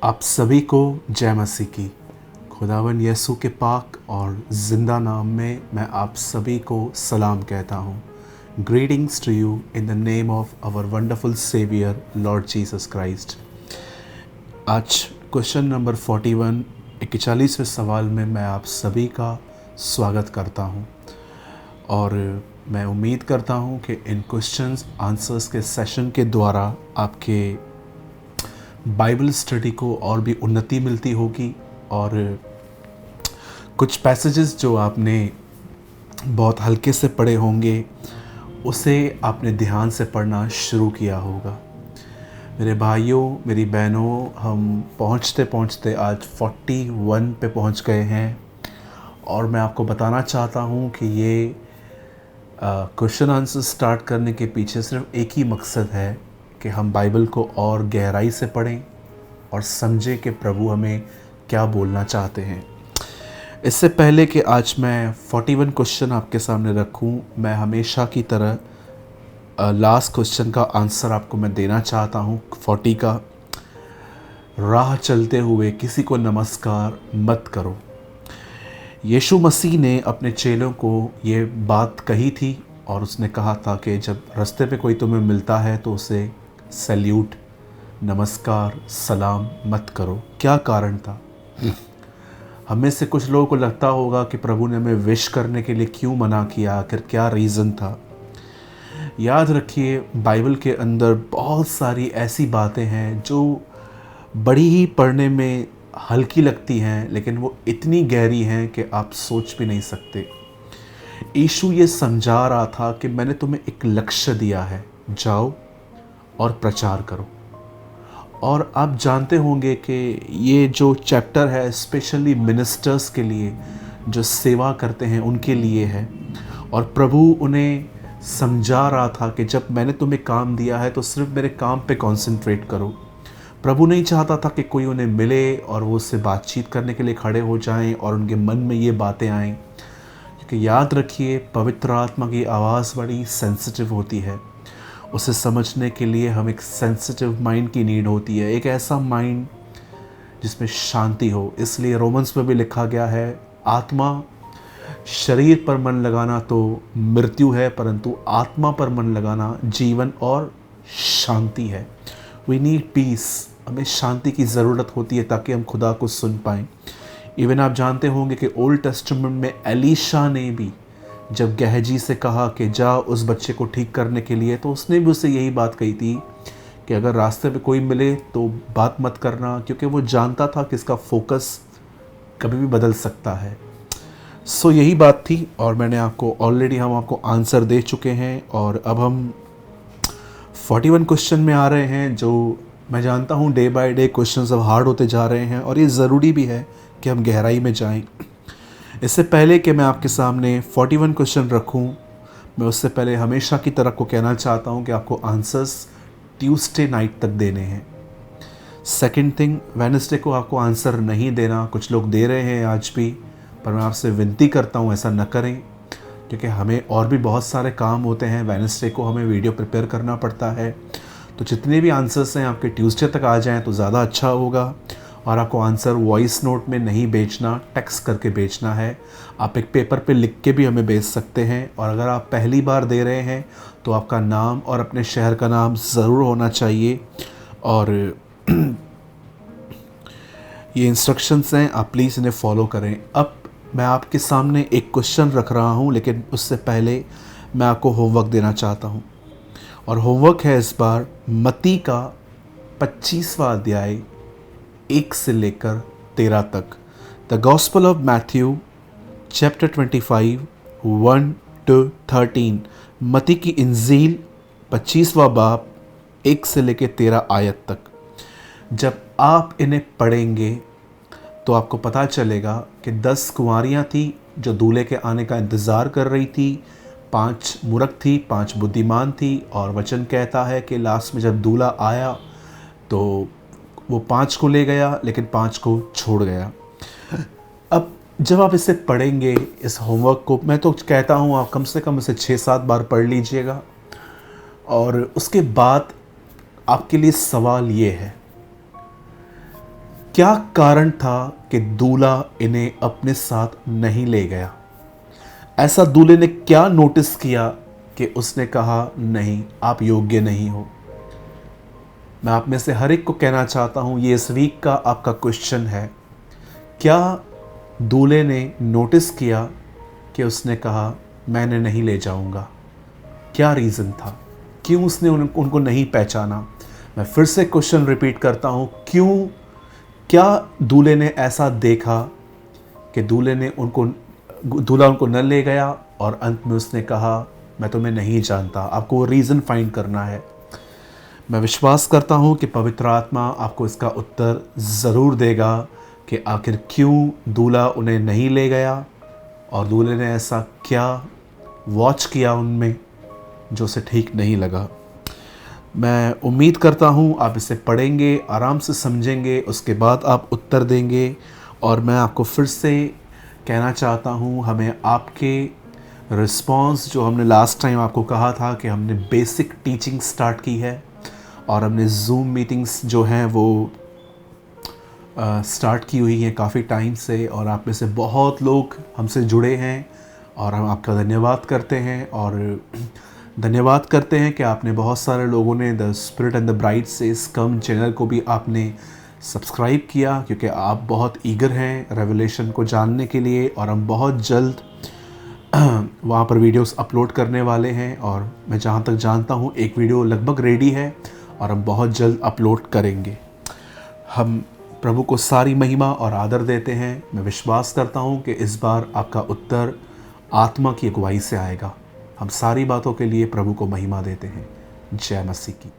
आप सभी को जय मसीह की। खुदावन यीशु के पाक और ज़िंदा नाम में मैं आप सभी को सलाम कहता हूँ। Greetings to you in the name of our wonderful saviour Lord Jesus Christ. आज क्वेश्चन नंबर 41 41वें सवाल में मैं आप सभी का स्वागत करता हूँ और मैं उम्मीद करता हूँ कि इन क्वेश्चंस आंसर्स के सेशन के द्वारा आपके बाइबल स्टडी को और भी उन्नति मिलती होगी और कुछ पैसेजेस जो आपने बहुत हल्के से पढ़े होंगे उसे आपने ध्यान से पढ़ना शुरू किया होगा। मेरे भाइयों, मेरी बहनों, हम पहुंचते पहुंचते आज 41 पे पहुंच गए हैं और मैं आपको बताना चाहता हूं कि ये क्वेश्चन आंसर स्टार्ट करने के पीछे सिर्फ एक ही मकसद है कि हम बाइबल को और गहराई से पढ़ें और समझें कि प्रभु हमें क्या बोलना चाहते हैं। इससे पहले कि आज मैं 41 क्वेश्चन आपके सामने रखूं, मैं हमेशा की तरह लास्ट क्वेश्चन का आंसर आपको मैं देना चाहता हूं। 40 का, राह चलते हुए किसी को नमस्कार मत करो। यीशु मसीह ने अपने चेलों को ये बात कही थी और उसने कहा था कि जब रास्ते पे कोई तुम्हें मिलता है तो उसे सैल्यूट, नमस्कार, सलाम मत करो। क्या कारण था? हमें से कुछ लोगों को लगता होगा कि प्रभु ने हमें विश करने के लिए क्यों मना किया, आखिर क्या रीज़न था। याद रखिए, बाइबल के अंदर बहुत सारी ऐसी बातें हैं जो बड़ी ही पढ़ने में हल्की लगती हैं, लेकिन वो इतनी गहरी हैं कि आप सोच भी नहीं सकते। यीशु ये समझा रहा था कि मैंने तुम्हें एक लक्ष्य दिया है, जाओ और प्रचार करो। और आप जानते होंगे कि ये जो चैप्टर है स्पेशली मिनिस्टर्स के लिए, जो सेवा करते हैं उनके लिए है। और प्रभु उन्हें समझा रहा था कि जब मैंने तुम्हें काम दिया है तो सिर्फ मेरे काम पे कंसंट्रेट करो। प्रभु नहीं चाहता था कि कोई उन्हें मिले और वो उससे बातचीत करने के लिए खड़े हो जाएं और उनके मन में ये बातें आएं, क्योंकि याद रखिए, पवित्र आत्मा की आवाज़ बड़ी सेंसिटिव होती है। उसे समझने के लिए हम एक सेंसिटिव माइंड की नीड होती है, एक ऐसा माइंड जिसमें शांति हो। इसलिए रोमन्स में भी लिखा गया है, आत्मा शरीर पर मन लगाना तो मृत्यु है, परंतु आत्मा पर मन लगाना जीवन और शांति है। We need peace. हमें शांति की ज़रूरत होती है ताकि हम खुदा को सुन पाएँ। इवन आप जानते होंगे कि ओल्ड टेस्टामेंट में एलीशा ने भी जब गहजी से कहा कि जा उस बच्चे को ठीक करने के लिए, तो उसने भी उससे यही बात कही थी कि अगर रास्ते पे कोई मिले तो बात मत करना, क्योंकि वो जानता था कि इसका फोकस कभी भी बदल सकता है। सो यही बात थी और मैंने आपको ऑलरेडी हम आपको आंसर दे चुके हैं और अब हम 41 क्वेश्चन में आ रहे हैं, जो मैं जानता हूँ डे बाय डे क्वेश्चन अब हार्ड होते जा रहे हैं और ये ज़रूरी भी है कि हम गहराई में जाएं। इससे पहले कि मैं आपके सामने 41 क्वेश्चन रखूं, मैं उससे पहले हमेशा की तरह को कहना चाहता हूं कि आपको आंसर्स ट्यूसडे नाइट तक देने हैं। सेकंड थिंग, वेडनेसडे को आपको आंसर नहीं देना। कुछ लोग दे रहे हैं आज भी, पर मैं आपसे विनती करता हूं ऐसा न करें, क्योंकि हमें और भी बहुत सारे काम होते हैं। वेडनेसडे को हमें वीडियो प्रिपेयर करना पड़ता है, तो जितने भी आंसर्स हैं आपके ट्यूसडे तक आ जाएँ तो ज़्यादा अच्छा होगा। और आपको आंसर वॉइस नोट में नहीं भेजना, टेक्स्ट करके भेजना है। आप एक पेपर पे लिख के भी हमें भेज सकते हैं। और अगर आप पहली बार दे रहे हैं तो आपका नाम और अपने शहर का नाम ज़रूर होना चाहिए। और ये इंस्ट्रक्शंस हैं, आप प्लीज़ इन्हें फॉलो करें। अब मैं आपके सामने एक क्वेश्चन रख रहा हूँ, लेकिन उससे पहले मैं आपको होमवर्क देना चाहता हूँ। और होमवर्क है इस बार मत्ती का 25वां अध्याय 1 से लेकर 13 तक। The gospel of Matthew chapter 25 1 to 13। मत्ती की इंजील 25वां बाब 1 से लेकर 13 आयत तक। जब आप इन्हें पढ़ेंगे तो आपको पता चलेगा कि 10 कुंवारियाँ थी जो दूल्हे के आने का इंतज़ार कर रही थी। 5 मूर्ख थी, 5 बुद्धिमान थी। और वचन कहता है कि लास्ट में जब दूल्हा आया तो वो 5 को ले गया, लेकिन 5 को छोड़ गया। अब जब आप इसे पढ़ेंगे, इस होमवर्क को, मैं तो कहता हूँ आप कम से कम इसे 6-7 बार पढ़ लीजिएगा। और उसके बाद आपके लिए सवाल ये है, क्या कारण था कि दूल्हा इन्हें अपने साथ नहीं ले गया? ऐसा दूल्हे ने क्या नोटिस किया कि उसने कहा नहीं, आप योग्य नहीं हो? मैं आप में से हर एक को कहना चाहता हूँ, ये इस वीक का आपका क्वेश्चन है। क्या दूल्हे ने नोटिस किया कि उसने कहा मैंने नहीं ले जाऊँगा? क्या रीज़न था? क्यों उसने उनको नहीं पहचाना? मैं फिर से क्वेश्चन रिपीट करता हूँ, क्यों, क्या दूल्हे ने ऐसा देखा कि दूल्हा उनको न ले गया और अंत में उसने कहा मैं तुम्हें नहीं जानता? आपको वो रीज़न फाइंड करना है। मैं विश्वास करता हूँ कि पवित्र आत्मा आपको इसका उत्तर ज़रूर देगा कि आखिर क्यों दूल्हा उन्हें नहीं ले गया और दूल्हे ने ऐसा क्या वॉच किया उनमें जो उसे ठीक नहीं लगा। मैं उम्मीद करता हूँ आप इसे पढ़ेंगे, आराम से समझेंगे, उसके बाद आप उत्तर देंगे। और मैं आपको फिर से कहना चाहता हूँ, हमें आपके रिस्पॉन्स, जो हमने लास्ट टाइम आपको कहा था कि हमने बेसिक टीचिंग स्टार्ट की है और हमने ज़ूम मीटिंग्स जो हैं वो स्टार्ट की हुई हैं काफ़ी टाइम से, और आप में से बहुत लोग हमसे जुड़े हैं और हम आपका धन्यवाद करते हैं। और धन्यवाद करते हैं कि आपने, बहुत सारे लोगों ने the spirit and the bride says come channel को भी आपने सब्सक्राइब किया, क्योंकि आप बहुत ईगर हैं रेवलेशन को जानने के लिए। और हम बहुत जल्द वहाँ पर वीडियोस अपलोड करने वाले हैं, और मैं जहाँ तक जानता हूँ एक वीडियो लगभग रेडी है और हम बहुत जल्द अपलोड करेंगे। हम प्रभु को सारी महिमा और आदर देते हैं। मैं विश्वास करता हूँ कि इस बार आपका उत्तर आत्मा की अगुवाई से आएगा। हम सारी बातों के लिए प्रभु को महिमा देते हैं। जय मसीह की।